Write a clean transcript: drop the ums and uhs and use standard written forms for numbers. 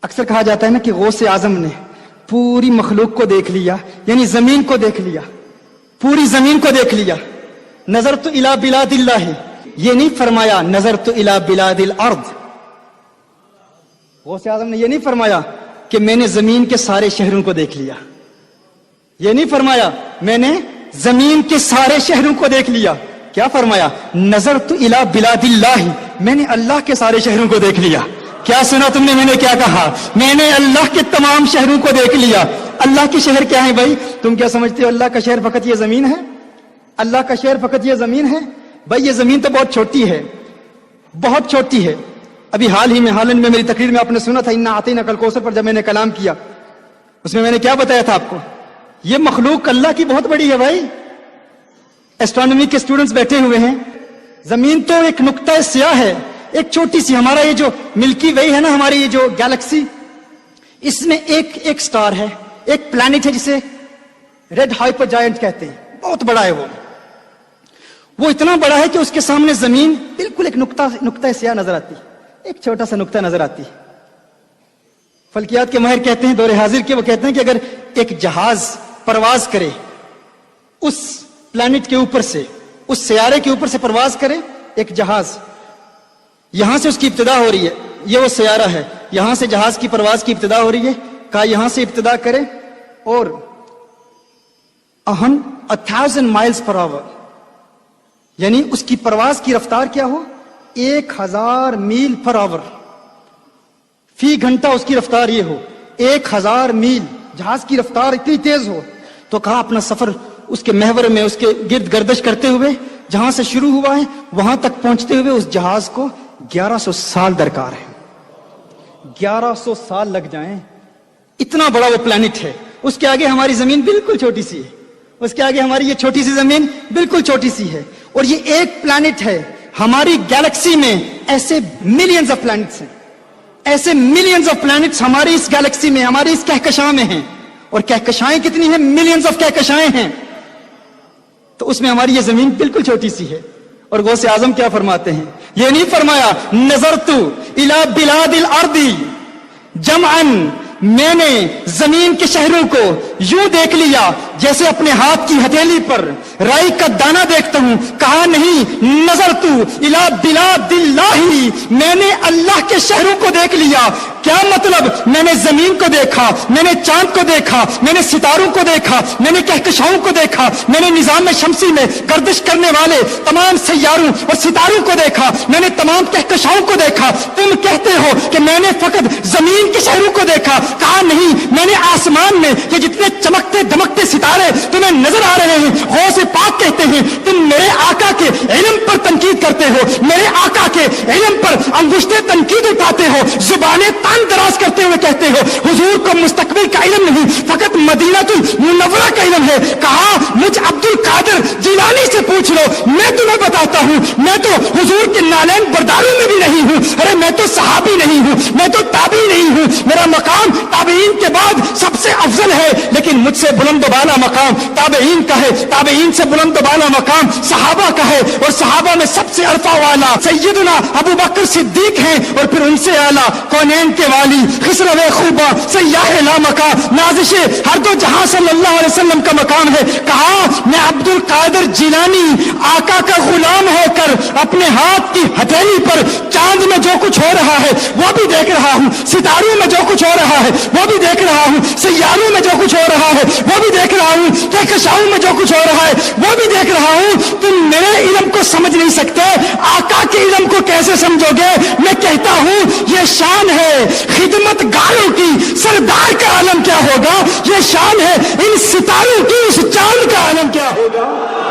اکثر کہا جاتا ہے نا کہ غوث اعظم نے پوری مخلوق کو دیکھ لیا، یعنی زمین کو دیکھ لیا، پوری زمین کو دیکھ لیا. نظرت الی بلاد اللہ، یہ نہیں فرمایا نظرت الی بلاد الارض. غوث اعظم نے یہ نہیں فرمایا کہ میں نے زمین کے سارے شہروں کو دیکھ لیا، یہ نہیں فرمایا میں نے زمین کے سارے شہروں کو دیکھ لیا. کیا فرمایا؟ نظرت الی بلاد اللہ، میں نے اللہ کے سارے شہروں کو دیکھ لیا. کیا سنا تم نے میں نے کیا کہا؟ میں نے اللہ کے تمام شہروں کو دیکھ لیا. اللہ کے شہر کیا ہیں بھائی؟ تم کیا سمجھتے ہو اللہ کا شہر فقط یہ زمین ہے؟ اللہ کا شہر فقط یہ زمین ہے؟ بھائی یہ زمین تو بہت چھوٹی ہے، بہت چھوٹی ہے. ابھی حال ہی میں ہالینڈ میں میری تقریر میں آپ نے سنا تھا انا اعطیناک الکوثر پر جب میں نے کلام کیا، اس میں نے کیا بتایا تھا آپ کو؟ یہ مخلوق اللہ کی بہت بڑی ہے بھائی. ایسٹرونومی کے اسٹوڈنٹس بیٹھے ہوئے ہیں. زمین تو ایک نقطہ سیاہ ہے، ایک چھوٹی سی. ہمارا یہ جو ملکی وے ہے نا، ہماری یہ جو گیلیکسی، اس میں ایک سٹار ہے، ایک پلانٹ ہے جسے ریڈ ہائپر جائنٹ کہتے ہیں. بہت بڑا ہے وہ اتنا بڑا ہے کہ اس کے سامنے زمین بالکل ایک نقطہ سیاہ نظر آتی، ایک چھوٹا سا نقطہ نظر آتی. فلکیات کے ماہر کہتے ہیں دور حاضر کے، وہ کہتے ہیں کہ اگر ایک جہاز پرواز کرے اس پلانٹ کے اوپر سے، اس سیارے کے اوپر سے پرواز کرے ایک جہاز، یہاں سے اس کی ابتدا ہو رہی ہے، یہ وہ سیارہ ہے، یہاں سے جہاز کی پرواز کی ابتدا ہو رہی ہے. کہا یہاں سے ابتدا کرے اور 1000 miles per hour، یعنی اس کی پرواز کی رفتار کیا ہو؟ 1000 میل پر آور، فی گھنٹہ اس کی رفتار یہ ہو 1000 میل، جہاز کی رفتار اتنی تیز ہو. تو کہا اپنا سفر اس کے محور میں اس کے گرد گردش کرتے ہوئے جہاں سے شروع ہوا ہے وہاں تک پہنچتے ہوئے اس جہاز کو 1100 سال درکار ہے. 1100 سال لگ جائیں، اتنا بڑا وہ پلانٹ ہے. اس کے آگے ہماری زمین بالکل چھوٹی سی ہے، اس کے آگے ہماری یہ چھوٹی سی زمین بالکل چھوٹی سی ہے. اور یہ ایک پلانٹ ہے. ہماری گیلیکسی میں ایسے ملینز آف پلانٹس ہیں، ایسے ملینز آف پلانٹس ہماری اس گیلیکسی میں، ہماری اس کہکشاں میں ہیں. اور کہکشائیں کتنی ہیں؟ ملینز آف کہکشائیں ہیں. تو اس میں ہماری یہ زمین بالکل چھوٹی سی ہے. اور غوث اعظم کیا فرماتے ہیں؟ یہ نہیں فرمایا نظرت الی بلاد الارض جمعا، میں نے زمین کے شہروں کو یوں دیکھ لیا جیسے اپنے ہاتھ کی ہتھیلی پر رائی کا دانہ دیکھتا ہوں. کہا نہیں، نظرت الی بلاد اللہ، میں نے اللہ کے شہروں کو دیکھ لیا. کیا مطلب؟ میں نے زمین کو دیکھا، میں نے چاند کو دیکھا، میں نے ستاروں کو دیکھا، میں نے کہکشاؤں کو دیکھا، میں نے نظام شمسی میں گردش کرنے والے تمام سیاروں اور ستاروں کو دیکھا، میں نے تمام کہکشاؤں کو دیکھا. تم کہتے ہو کہ میں نے فقط زمین کے شہروں کو دیکھا. کہا نہیں، میں نے آسمان میں یہ جتنے چمکتے دمکتے ستارے تمہیں نظر آ رہے ہیں، غوث پاک کہتے ہیں تم میرے آقا کے علم پر تنقید کرتے ہو، میرے آقا کے علم پر انگشتے تنقید اٹھاتے ہو، زبانیں تان دراز کرتے ہوئے کہتے ہو حضور کو مستقبل کا علم نہیں، فقط مدینہ المنورہ کا علم ہے. کہا مجھ عبد القادر جیلانی سے پوچھ لو، میں تمہیں بتاتا ہوں. میں تو حضور کے نالین برداروں میں بھی نہیں ہوں. ارے میں تو صحابی نہیں ہوں، میں تو تابعی نہیں ہوں. میرا مقام تابعین کے بعد سب سے افضل ہے، لیکن مجھ سے بلند و بالا مقام تابعین کا ہے، تابعین سے بلند و بالا مقام صحابہ کا ہے، اور صحابہ میں سب سے عرفہ والا سیدنا ابو بکر صدیق ہیں، اور پھر ان سے اعلیٰ کونین کے والی خسرو خوبہ سیاح لامکا نازش ہر دو جہاں صلی اللہ علیہ وسلم کا مقام ہے. کہا میں عبد القادر جیلانی آقا کا غلام ہو کر اپنے ہاتھ کی ہتھیلی پر چاند میں جو کچھ ہو رہا ہے وہ بھی دیکھ رہا ہوں، ستاروں میں جو کچھ ہو رہا ہے وہ بھی دیکھ رہا ہوں، سیاروں میں جو کچھ ہو رہا ہے وہ بھی دیکھ رہا ہوں، کہکشاؤں میں جو کچھ ہو رہا ہے وہ بھی دیکھ رہا ہوں. تم میرے علم کو سمجھ نہیں سکتے، آقا کے علم کو کیسے سمجھو گے؟ میں کہتا ہوں یہ شان ہے خدمت گاروں کی، سردار کا عالم کیا ہوگا؟ یہ شان ہے ان ستاروں کی، اس چاند کا عالم کیا ہوگا؟